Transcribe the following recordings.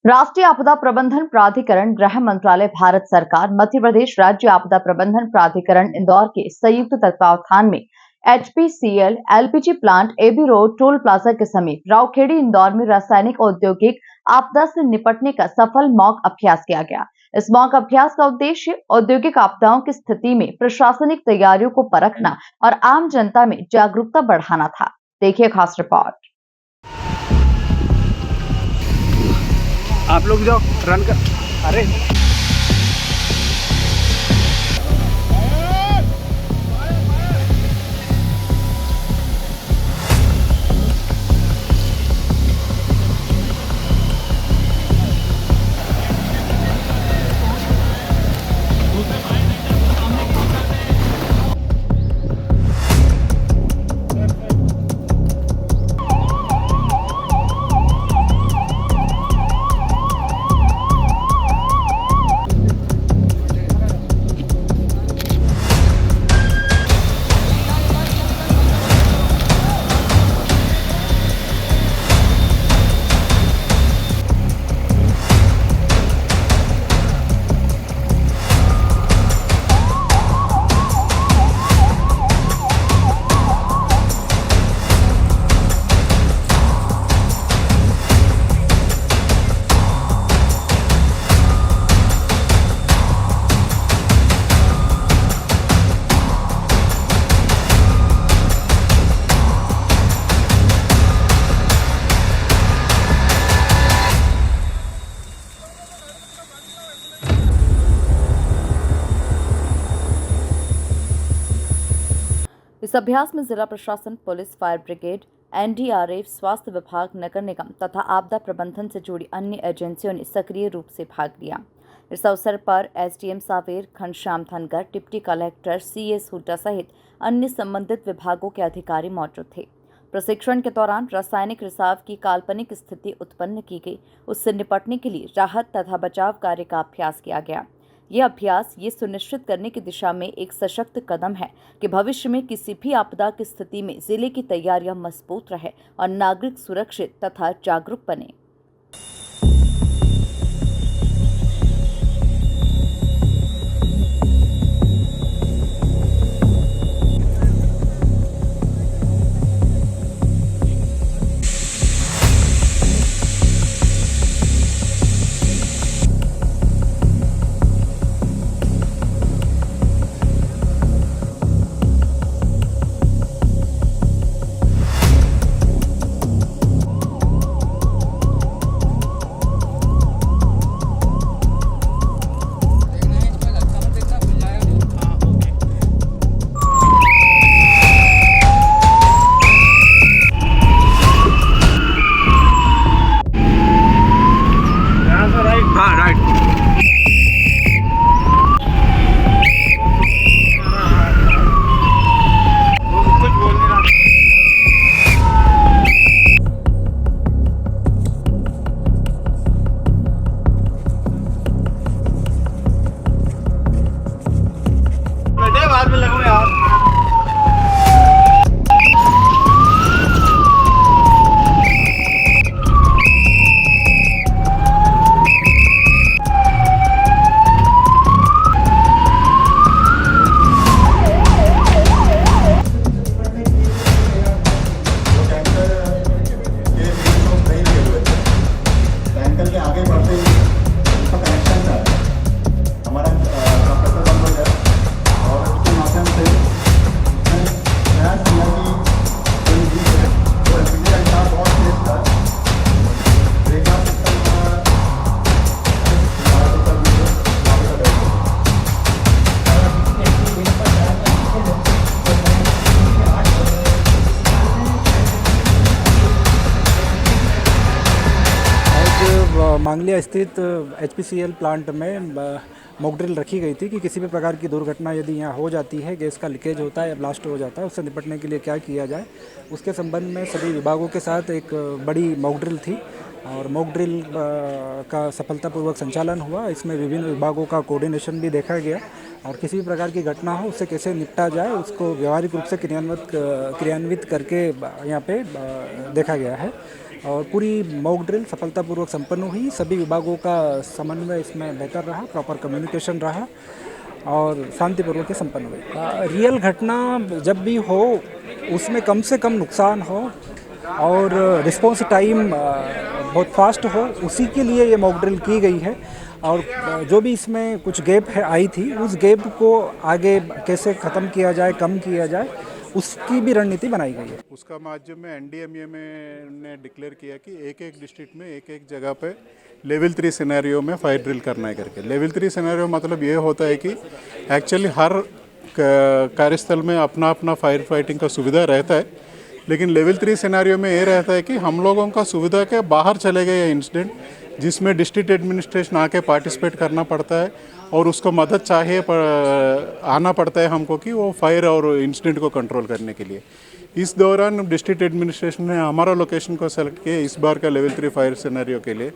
राष्ट्रीय आपदा प्रबंधन प्राधिकरण, गृह मंत्रालय, भारत सरकार, मध्य प्रदेश राज्य आपदा प्रबंधन प्राधिकरण इंदौर के संयुक्त तत्वावधान में HPCL LPG plant AB road toll plaza के समीप रावखेड़ी इंदौर में रासायनिक औद्योगिक आपदा से निपटने का सफल मॉक अभ्यास किया गया। इस मॉक अभ्यास का उद्देश्य औद्योगिक आपदाओं की स्थिति में प्रशासनिक तैयारियों को परखना और आम जनता में जागरूकता बढ़ाना था। देखिए खास रिपोर्ट। आप लोग जाओ रन कर। अरे इस अभ्यास में जिला प्रशासन, पुलिस, फायर ब्रिगेड, एनडीआरएफ, स्वास्थ्य विभाग, नगर निगम तथा आपदा प्रबंधन से जुड़ी अन्य एजेंसियों ने सक्रिय रूप से भाग लिया। इस अवसर पर SDM Sanwer, Ghanshyam Dhangar, deputy collector CS Hooda सहित अन्य संबंधित विभागों के अधिकारी मौजूद थे। प्रशिक्षण के दौरान रासायनिक रिसाव की काल्पनिक स्थिति उत्पन्न की गई, उससे निपटने के लिए राहत तथा बचाव कार्य का अभ्यास किया गया। यह अभ्यास ये सुनिश्चित करने की दिशा में एक सशक्त कदम है कि भविष्य में किसी भी आपदा की स्थिति में जिले की तैयारियां मजबूत रहे और नागरिक सुरक्षित तथा जागरूक बने। हाँ राइट। कुछ बोल नहीं रहा। बेटे बाद में लगूंगा यार। मांगलिया स्थित एचपीसीएल प्लांट में मॉक ड्रिल रखी गई थी कि किसी भी प्रकार की दुर्घटना यदि यहाँ हो जाती है, गैस का लीकेज होता है या ब्लास्ट हो जाता है, उससे निपटने के लिए क्या किया जाए, उसके संबंध में सभी विभागों के साथ एक बड़ी मॉक ड्रिल थी और मॉक ड्रिल का सफलतापूर्वक संचालन हुआ। इसमें विभिन्न विभागों का कोऑर्डिनेशन भी देखा गया और किसी भी प्रकार की घटना हो उससे कैसे निपटा जाए उसको व्यावहारिक रूप से क्रियान्वित करके यहाँ पे देखा गया है। और पूरी मॉक ड्रिल सफलतापूर्वक संपन्न हुई। सभी विभागों का समन्वय इसमें बेहतर रहा, प्रॉपर कम्युनिकेशन रहा और शांतिपूर्वक ये संपन्न हुई। रियल घटना जब भी हो उसमें कम से कम नुकसान हो और रिस्पॉन्स टाइम बहुत फास्ट हो, उसी के लिए ये मॉक ड्रिल की गई है। और जो भी इसमें कुछ गैप है आई थी, उस गैप को आगे कैसे ख़त्म किया जाए, कम किया जाए, उसकी भी रणनीति बनाई गई है। उसका माध्यम में एनडीएमए में ने डिक्लेयर किया कि एक एक डिस्ट्रिक्ट में एक एक जगह पे लेवल 3 सिनेरियो में फायर ड्रिल करना है करके। लेवल 3 सिनेरियो मतलब ये होता है कि एक्चुअली हर कार्यस्थल में अपना अपना फायर फाइटिंग का सुविधा रहता है, लेकिन लेवल 3 सिनेरियो में ये रहता है कि हम लोगों का सुविधा के बाहर चले गए इंसिडेंट, जिसमें डिस्ट्रिक्ट एडमिनिस्ट्रेशन आके पार्टिसिपेट करना पड़ता है और उसको मदद चाहिए आना पड़ता है हमको कि वो फायर और इंसिडेंट को कंट्रोल करने के लिए। इस दौरान डिस्ट्रिक्ट एडमिनिस्ट्रेशन ने हमारा लोकेशन को सेलेक्ट किया इस बार का लेवल 3 फायर सिनेरियो के लिए।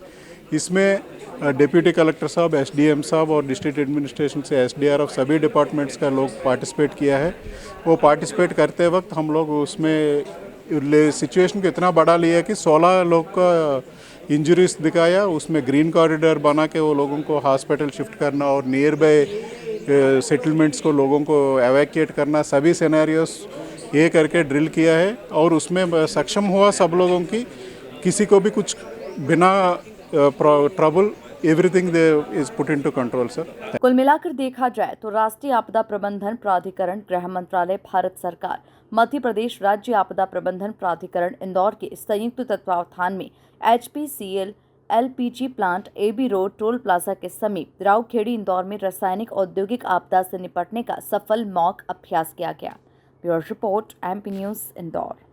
इसमें डिप्टी कलेक्टर साहब, एसडीएम साहब और डिस्ट्रिक्ट एडमिनिस्ट्रेशन से एसडीआरएफ सभी डिपार्टमेंट्स का लोग पार्टिसिपेट किया है। वो पार्टिसिपेट करते वक्त हम लोग उसमें सिचुएशन को इतना बड़ा लिया कि 16 लोग का इंजरीज दिखाया। उसमें ग्रीन कॉरिडोर बना के वो लोगों को हॉस्पिटल शिफ्ट करना और नियर बाय सेटलमेंट्स को लोगों को एवैक्यूएट करना, सभी सिनेरियोस ये करके ड्रिल किया है और उसमें सक्षम हुआ सब लोगों की, किसी को भी कुछ बिना trouble, everything is put into control sir. कुल मिलाकर देखा जाए तो राष्ट्रीय आपदा प्रबंधन प्राधिकरण, गृह मंत्रालय, भारत सरकार, मध्य प्रदेश राज्य आपदा प्रबंधन प्राधिकरण इंदौर के संयुक्त तत्वावधान में HPCL LPG plant AB road toll plaza के समीप रावखेड़ी इंदौर में रासायनिक औद्योगिक आपदा से निपटने का सफल मॉक अभ्यास किया गया। Bureau report MP news Indore.